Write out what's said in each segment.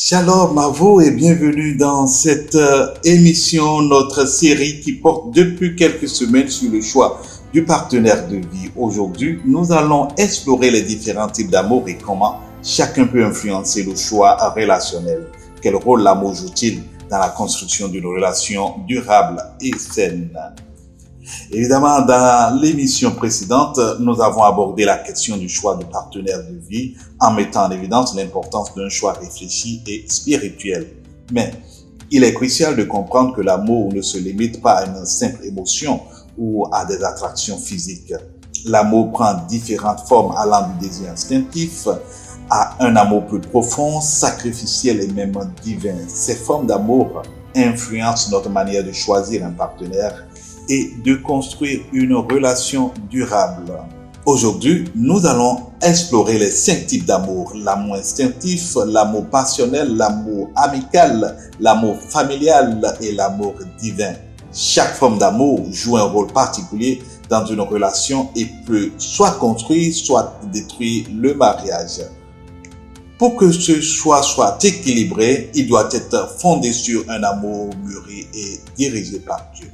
Shalom à vous et bienvenue dans cette émission, notre série qui porte depuis quelques semaines sur le choix du partenaire de vie. Aujourd'hui, nous allons explorer les différents types d'amour et comment chacun peut influencer le choix relationnel. Quel rôle l'amour joue-t-il dans la construction d'une relation durable et saine? Évidemment, dans l'émission précédente, nous avons abordé la question du choix de partenaire de vie en mettant en évidence l'importance d'un choix réfléchi et spirituel. Mais il est crucial de comprendre que l'amour ne se limite pas à une simple émotion ou à des attractions physiques. L'amour prend différentes formes allant du désir instinctif à un amour plus profond, sacrificiel et même divin. Ces formes d'amour influencent notre manière de choisir un partenaire et de construire une relation durable. Aujourd'hui, nous allons explorer les 5 types d'amour: l'amour instinctif, l'amour passionnel, l'amour amical, l'amour familial et l'amour divin. Chaque forme d'amour joue un rôle particulier dans une relation et peut soit construire, soit détruire le mariage. Pour que ce choix soit équilibré, il doit être fondé sur un amour mûri et dirigé par Dieu.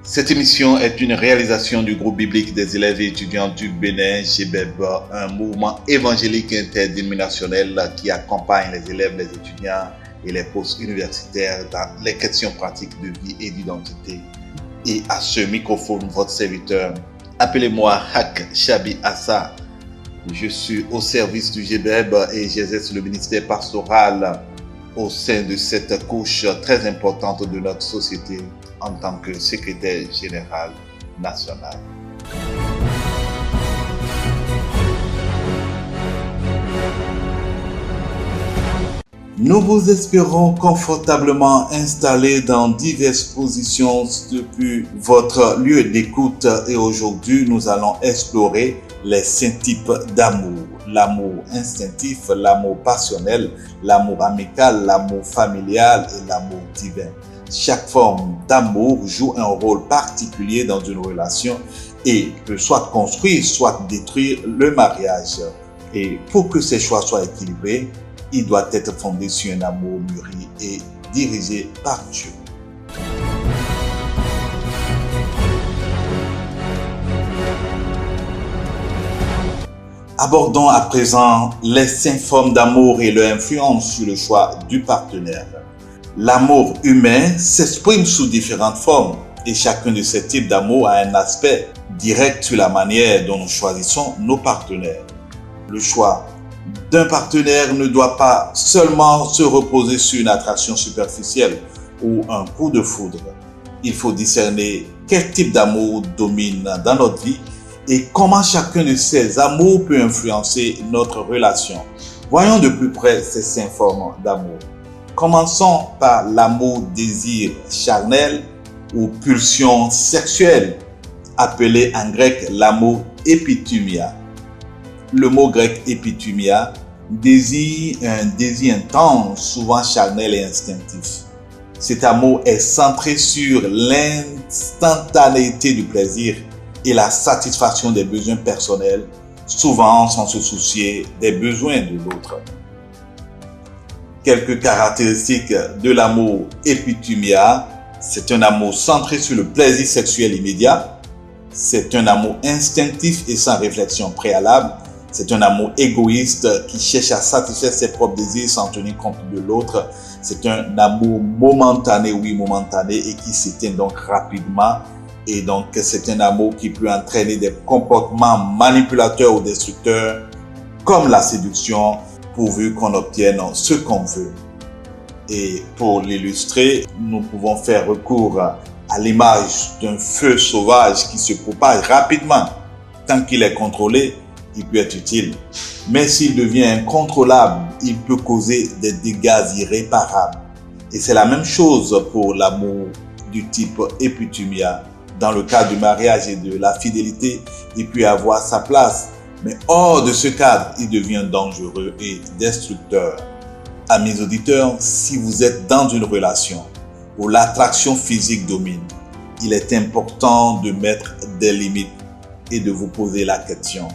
Cette émission est une réalisation du groupe biblique des élèves et étudiants du Bénin, GBEB, un mouvement évangélique interdénominationnel qui accompagne les élèves, les étudiants et les post-universitaires dans les questions pratiques de vie et d'identité. Et à ce microphone, votre serviteur, appelez-moi Hak Shabi Assa. Je suis au service du GBEB et j'exerce le ministère pastoral au sein de cette couche très importante de notre société en tant que secrétaire général national. Nous vous espérons confortablement installés dans diverses positions depuis votre lieu d'écoute et aujourd'hui nous allons explorer les 5 types d'amour: l'amour instinctif, l'amour passionnel, l'amour amical, l'amour familial et l'amour divin. Chaque forme d'amour joue un rôle particulier dans une relation et peut soit construire, soit détruire le mariage. Et pour que ces choix soient équilibrés, il doit être fondé sur un amour mûri et dirigé par Dieu. Abordons à présent les 5 formes d'amour et leur influence sur le choix du partenaire. L'amour humain s'exprime sous différentes formes et chacun de ces types d'amour a un aspect direct sur la manière dont nous choisissons nos partenaires. Le choix d'un partenaire ne doit pas seulement se reposer sur une attraction superficielle ou un coup de foudre. Il faut discerner quel type d'amour domine dans notre vie et comment chacun de ces amours peut influencer notre relation. Voyons de plus près ces 5 formes d'amour. Commençons par l'amour-désir charnel ou pulsion sexuelle, appelé en grec l'amour épithumia. Le mot grec épithumia désigne un désir intense, souvent charnel et instinctif. Cet amour est centré sur l'instantanéité du plaisir et la satisfaction des besoins personnels, souvent sans se soucier des besoins de l'autre. Quelques caractéristiques de l'amour épithumia: c'est un amour centré sur le plaisir sexuel immédiat, c'est un amour instinctif et sans réflexion préalable, c'est un amour égoïste qui cherche à satisfaire ses propres désirs sans tenir compte de l'autre, c'est un amour momentané, et qui s'éteint donc rapidement, et donc c'est un amour qui peut entraîner des comportements manipulateurs ou destructeurs comme la séduction, pourvu qu'on obtienne ce qu'on veut. Et pour l'illustrer, nous pouvons faire recours à l'image d'un feu sauvage qui se propage rapidement. Tant qu'il est contrôlé, il peut être utile. Mais s'il devient incontrôlable, il peut causer des dégâts irréparables. Et c'est la même chose pour l'amour du type épithumia. Dans le cas du mariage et de la fidélité, il peut avoir sa place. Mais hors de ce cadre, il devient dangereux et destructeur. Amis auditeurs, si vous êtes dans une relation où l'attraction physique domine, il est important de mettre des limites et de vous poser la question: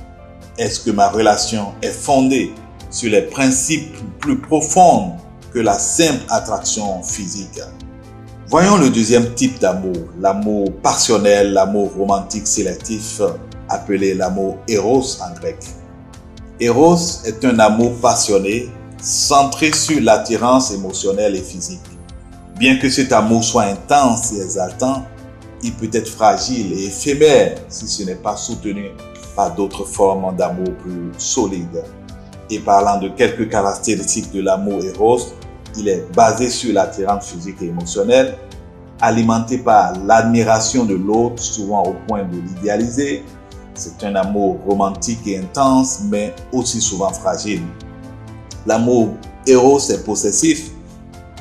est-ce que ma relation est fondée sur les principes plus profonds que la simple attraction physique? Voyons le deuxième type d'amour, l'amour passionnel, l'amour romantique sélectif, appelé l'amour Eros en grec. Eros est un amour passionné, centré sur l'attirance émotionnelle et physique. Bien que cet amour soit intense et exaltant, il peut être fragile et éphémère si ce n'est pas soutenu par d'autres formes d'amour plus solides. Et parlant de quelques caractéristiques de l'amour Eros, il est basé sur l'attirance physique et émotionnelle, alimenté par l'admiration de l'autre, souvent au point de l'idéaliser. C'est un amour romantique et intense, mais aussi souvent fragile. L'amour Eros est possessif.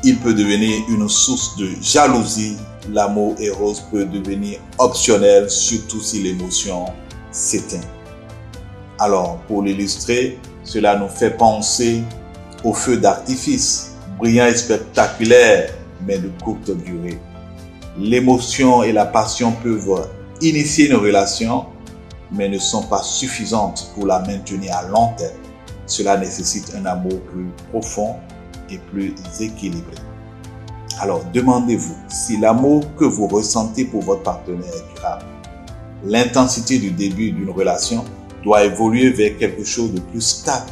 Il peut devenir une source de jalousie. L'amour Eros peut devenir optionnel, surtout si l'émotion s'éteint. Alors, pour l'illustrer, cela nous fait penser aux feux d'artifice, brillants et spectaculaires, mais de courte durée. L'émotion et la passion peuvent initier une relation, mais ne sont pas suffisantes pour la maintenir à long terme. Cela nécessite un amour plus profond et plus équilibré. Alors, demandez-vous si l'amour que vous ressentez pour votre partenaire est durable. L'intensité du début d'une relation doit évoluer vers quelque chose de plus stable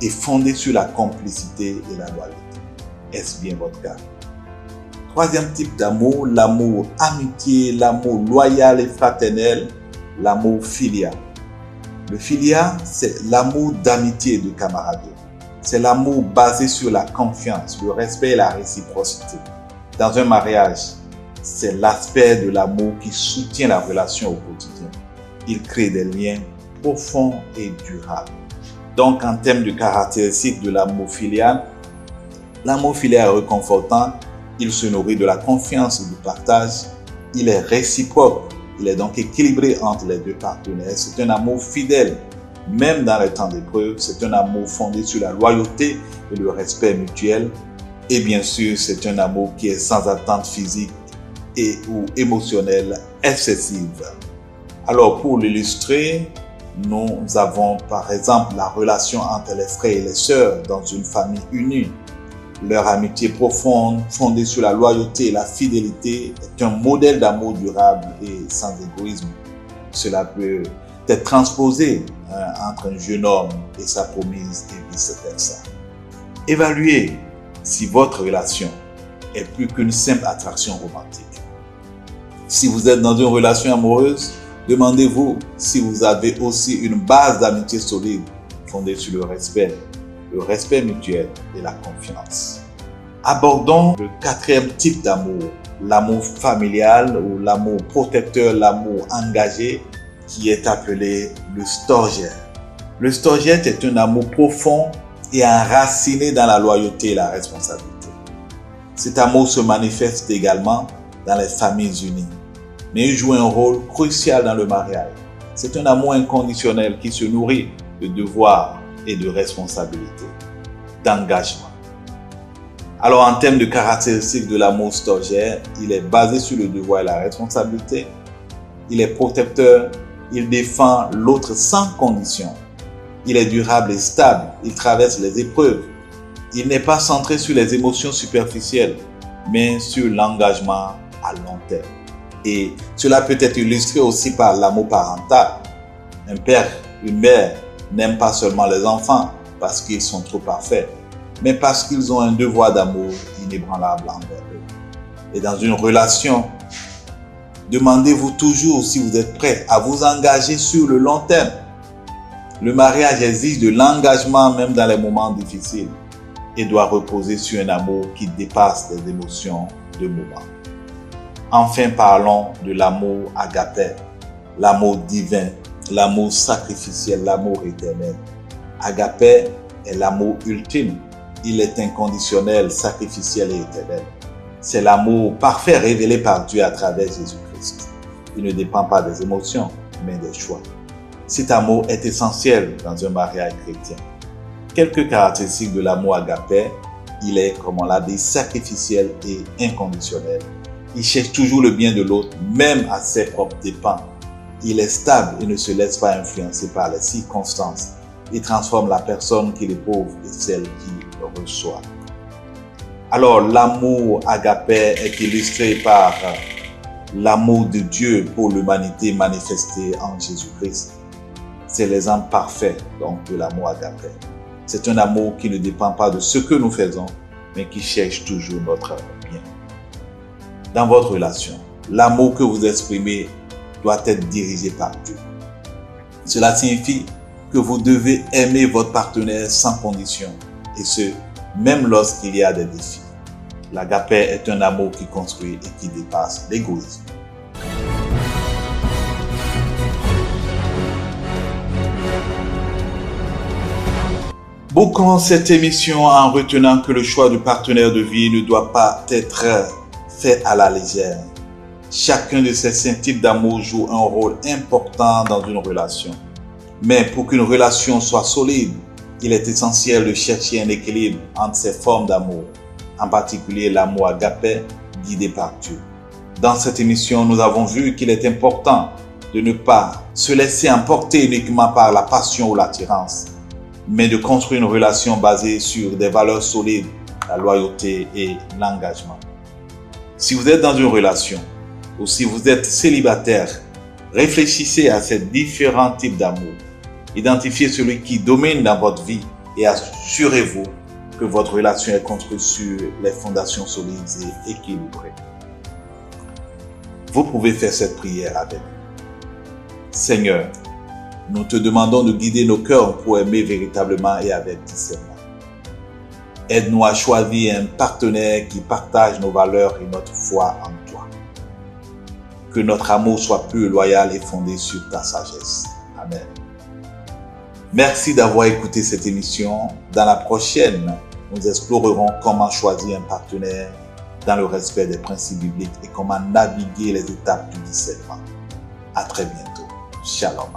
et fondé sur la complicité et la loyauté. Est-ce bien votre cas? Troisième type d'amour, l'amour amitié, l'amour loyal et fraternel, l'amour philia. Le philia, c'est l'amour d'amitié et de camaraderie. C'est l'amour basé sur la confiance, le respect et la réciprocité. Dans un mariage, c'est l'aspect de l'amour qui soutient la relation au quotidien. Il crée des liens profonds et durables. Donc, en termes de caractéristiques de l'amour filial, l'amour filial est réconfortant, il se nourrit de la confiance et du partage, il est réciproque, il est donc équilibré entre les deux partenaires. C'est un amour fidèle, même dans les temps d'épreuve. C'est un amour fondé sur la loyauté et le respect mutuel. Et bien sûr, c'est un amour qui est sans attente physique et ou émotionnelle excessive. Alors, pour l'illustrer, nous avons par exemple la relation entre les frères et les sœurs dans une famille unie. Leur amitié profonde, fondée sur la loyauté et la fidélité, est un modèle d'amour durable et sans égoïsme. Cela peut être transposé entre un jeune homme et sa promise et vice-versa. Évaluez si votre relation est plus qu'une simple attraction romantique. Si vous êtes dans une relation amoureuse, demandez-vous si vous avez aussi une base d'amitié solide fondée sur le respect mutuel et la confiance. Abordons le quatrième type d'amour, l'amour familial ou l'amour protecteur, l'amour engagé, qui est appelé le storgère. Le storgère est un amour profond et enraciné dans la loyauté et la responsabilité. Cet amour se manifeste également dans les familles unies, mais il joue un rôle crucial dans le mariage. C'est un amour inconditionnel qui se nourrit de devoirs et de responsabilités, d'engagement. Alors, en termes de caractéristiques de l'amour storgère, il est basé sur le devoir et la responsabilité. Il est protecteur, il défend l'autre sans condition. Il est durable et stable, il traverse les épreuves. Il n'est pas centré sur les émotions superficielles, mais sur l'engagement à long terme. Et cela peut être illustré aussi par l'amour parental. Un père, une mère n'aiment pas seulement les enfants parce qu'ils sont trop parfaits, mais parce qu'ils ont un devoir d'amour inébranlable envers eux. Et dans une relation, demandez-vous toujours si vous êtes prêt à vous engager sur le long terme. Le mariage exige de l'engagement même dans les moments difficiles et doit reposer sur un amour qui dépasse les émotions de moment. Enfin, parlons de l'amour agapé, l'amour divin, l'amour sacrificiel, l'amour éternel. Agapé est l'amour ultime. Il est inconditionnel, sacrificiel et éternel. C'est l'amour parfait révélé par Dieu à travers Jésus-Christ. Il ne dépend pas des émotions, mais des choix. Cet amour est essentiel dans un mariage chrétien. Quelques caractéristiques de l'amour agapé: il est, comme on l'a dit, sacrificiel et inconditionnel. Il cherche toujours le bien de l'autre, même à ses propres dépens. Il est stable et ne se laisse pas influencer par les circonstances. Il transforme la personne qui l'éprouve et celle qui le reçoit. Alors, l'amour agapé est illustré par l'amour de Dieu pour l'humanité manifesté en Jésus-Christ. C'est l'exemple parfait donc, de l'amour agapé. C'est un amour qui ne dépend pas de ce que nous faisons, mais qui cherche toujours notre bien. Dans votre relation, l'amour que vous exprimez doit être dirigé par Dieu. Cela signifie que vous devez aimer votre partenaire sans condition, et ce, même lorsqu'il y a des défis. L'agapé est un amour qui construit et qui dépasse l'égoïsme. Bouclons cette émission en retenant que le choix du partenaire de vie ne doit pas être fait à la légère. Chacun de ces 5 types d'amour joue un rôle important dans une relation. Mais pour qu'une relation soit solide, il est essentiel de chercher un équilibre entre ces formes d'amour, en particulier l'amour agapé guidé par Dieu. Dans cette émission, nous avons vu qu'il est important de ne pas se laisser emporter uniquement par la passion ou l'attirance, mais de construire une relation basée sur des valeurs solides, la loyauté et l'engagement. Si vous êtes dans une relation ou si vous êtes célibataire, réfléchissez à ces différents types d'amour. Identifiez celui qui domine dans votre vie et assurez-vous que votre relation est construite sur les fondations solides et équilibrées. Vous pouvez faire cette prière avec nous. Seigneur, nous te demandons de guider nos cœurs pour aimer véritablement et avec discernement. Aide-nous à choisir un partenaire qui partage nos valeurs et notre foi en toi. Que notre amour soit pur, loyal et fondé sur ta sagesse. Amen. Merci d'avoir écouté cette émission. Dans la prochaine, nous explorerons comment choisir un partenaire dans le respect des principes bibliques et comment naviguer les étapes du discernement. À très bientôt. Shalom.